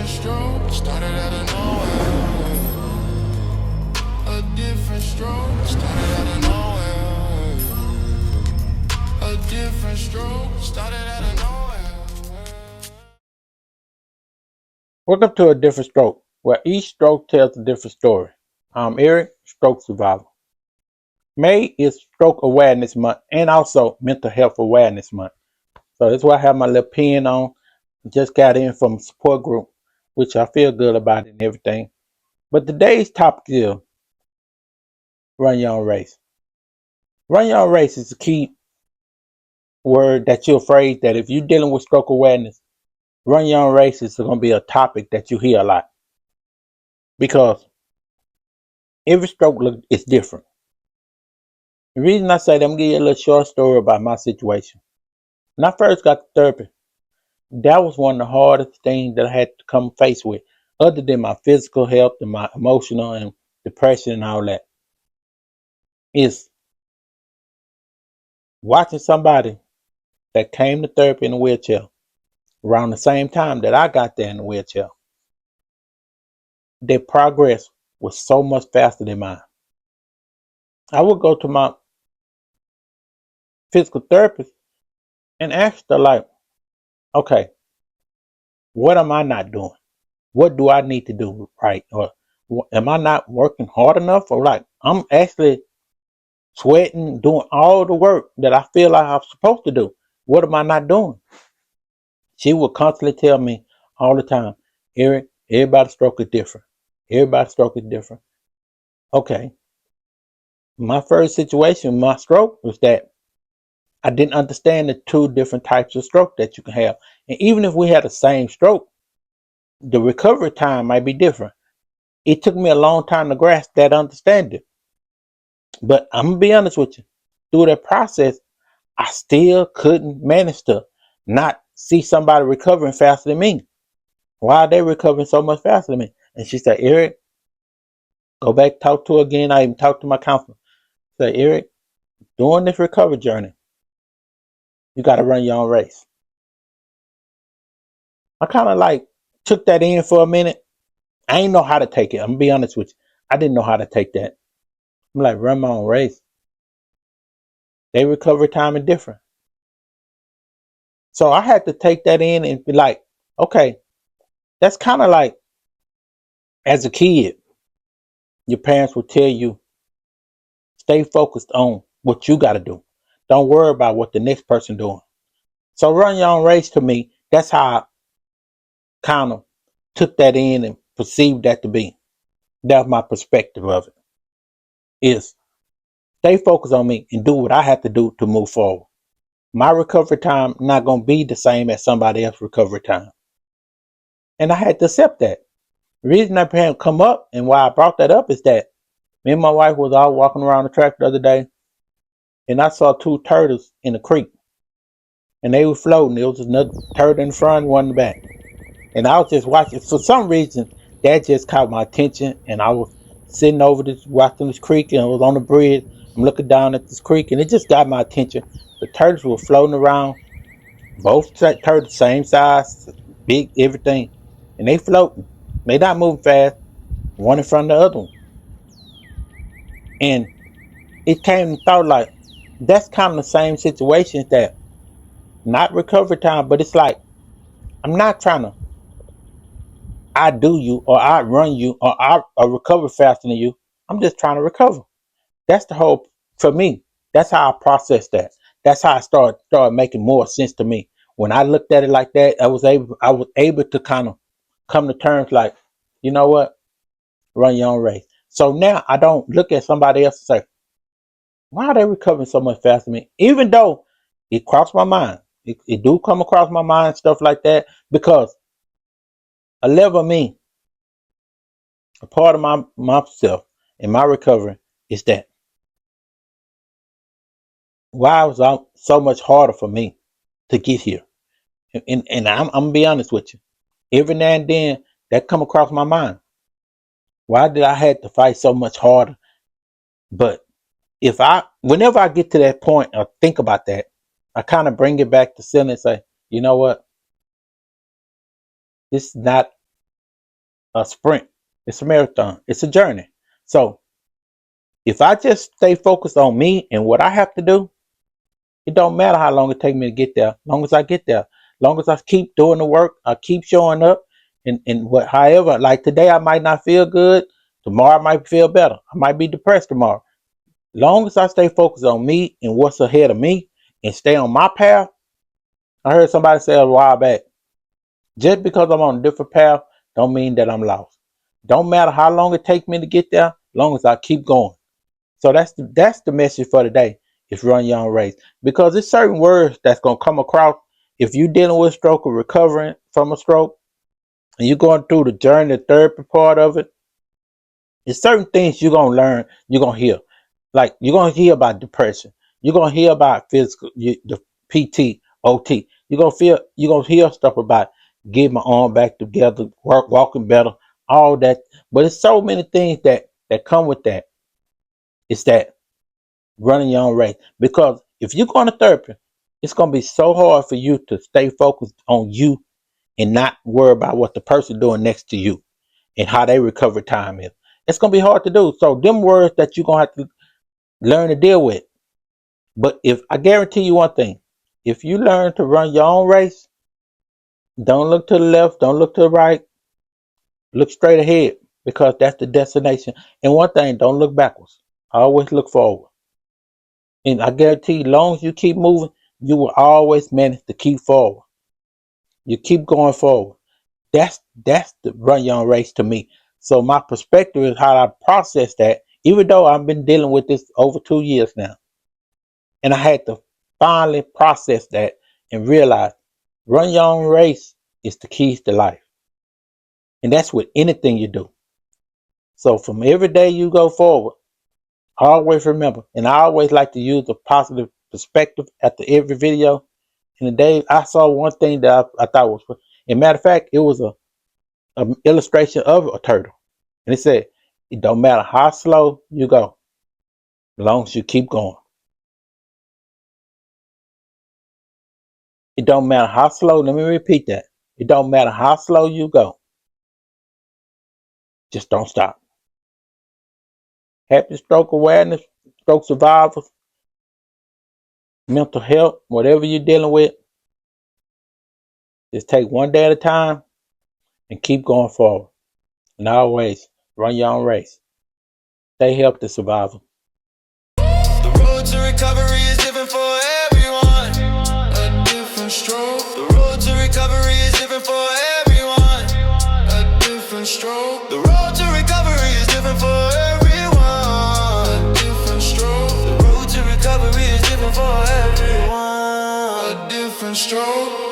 stroke, started out of nowhere. A different stroke, started out of nowhere. A different stroke, started out of nowhere. Welcome to A Different Stroke, where each stroke tells a different story. I'm Eric, stroke survivor. May is Stroke Awareness Month and also Mental Health Awareness Month. So that's why I have my little pen on. Just got in from a support group, which I feel good about it and everything. But today's topic is run your own race. Run your own race is a key word that you're afraid that if you're dealing with stroke awareness, run your own race is going to be a topic that you hear a lot because every stroke is different. The reason I say that, I'm going to give you a little short story about my situation. When I first got to therapy, that was one of the hardest things that I had to come face with, other than my physical health and my emotional and depression and all that, is watching somebody that came to therapy in a wheelchair around the same time that I got there in the wheelchair. Their progress was so much faster than mine. I would go to my physical therapist and ask her, like, okay, what am I not doing? What do I need to do right? Or am I not working hard enough? Or like, I'm actually sweating, doing all the work that I feel like I'm supposed to do. What am I not doing? She would constantly tell me all the time, Eric, everybody's stroke is different. Everybody's stroke is different. Okay. My first situation, my stroke, was that I didn't understand the two different types of stroke that you can have. And even if we had the same stroke, the recovery time might be different. It took me a long time to grasp that understanding. But I'm going to be honest with you. Through that process, I still couldn't manage to not see somebody recovering faster than me. Why are they recovering so much faster than me? And she said, Eric, go back, talk to her again. I even talked to my counselor. I said, Eric, during this recovery journey, you got to run your own race. I kind of like took that in for a minute. I ain't know how to take it. I'm going to be honest with you. I didn't know how to take that. I'm like, run my own race. They recovery time is different. So I had to take that in and be like, okay, that's kind of like as a kid, your parents will tell you, stay focused on what you got to do. Don't worry about what the next person doing. So run your own race to me, that's how I kind of took that in and perceived that to be. That's my perspective of it. Is stay focused on me and do what I have to do to move forward. My recovery time not going to be the same as somebody else's recovery time. And I had to accept that. The reason that parent come up and why I brought that up is that me and my wife was out walking around the track the other day and I saw two turtles in the creek and they were floating. There was another turtle in front, one in the back. And I was just watching. For some reason, that just caught my attention. And I was sitting over this, watching this creek, and I was on the bridge. I'm looking down at this creek, and it just got my attention. The turtles were floating around, both turtles, same size, big, everything. And they floating. They not moving fast, one in front of the other one. And it came and thought like, that's kind of the same situation that not recovery time, but it's like, I'm not trying to I do you or I run you or I recover faster than you. I'm just trying to recover. That's the whole for me. That's how I process that. That's how I started making more sense to me. When I looked at it like that, I was able to kind of come to terms like, you know what? Run your own race. So now I don't look at somebody else and say, why are they recovering so much faster than me? Even though it crossed my mind. It do come across my mind, stuff like that, because a level of me, a part of myself and my recovery is that why was it so much harder for me to get here? And I'm gonna be honest with you. Every now and then that come across my mind. Why did I have to fight so much harder? But whenever I get to that point or think about that, I kind of bring it back to center and say, you know what? This is not a sprint. It's a marathon. It's a journey. So if I just stay focused on me and what I have to do, it don't matter how long it takes me to get there. As long as I get there, as long as I keep doing the work, I keep showing up, and what, however, like today I might not feel good. Tomorrow I might feel better. I might be depressed tomorrow. Long as I stay focused on me and what's ahead of me and stay on my path. I heard somebody say a while back, just because I'm on a different path, don't mean that I'm lost. Don't matter how long it takes me to get there, long as I keep going. So that's the message for today. Is run your own race, because there's certain words that's gonna come across if you're dealing with stroke or recovering from a stroke, and you're going through the journey, the therapy part of it. There's certain things you're gonna learn, you're gonna hear. Like you're gonna hear about depression. You're gonna hear about the PT, OT. You're gonna hear stuff about getting my arm back together, walking better, all that. But it's so many things that come with that. It's that running your own race. Because if you're going to therapy, it's gonna be so hard for you to stay focused on you and not worry about what the person doing next to you and how their recovery time is. It's gonna be hard to do. So them words that you're gonna have to learn to deal with. But if I guarantee you one thing, if you learn to run your own race, don't look to the left, don't look to the right, look straight ahead, because that's the destination. And one thing, don't look backwards. Always look forward. And I guarantee, as long as you keep moving, you will always manage to keep forward. You keep going forward. That's the run your own race to me. So my perspective is how I process that, even though I've been dealing with this over 2 years now. And I had to finally process that and realize run your own race is the keys to life. And that's with anything you do. So from every day you go forward, always remember, and I always like to use a positive perspective after every video. And today I saw one thing that I thought was, as a matter of fact, it was a illustration of a turtle. And it said, it don't matter how slow you go, as long as you keep going. It don't matter how slow, let me repeat that. It don't matter how slow you go, just don't stop. Happy stroke awareness, stroke survivors, mental health, whatever you're dealing with, just take one day at a time and keep going forward. And always run your own race. Stay healthy, survivor. The road to recovery is different for everyone. A different stroke. The road to recovery is different for everyone. A different stroke. The road to recovery is different for everyone. A different stroke. The road to recovery is different for everyone. A different stroke.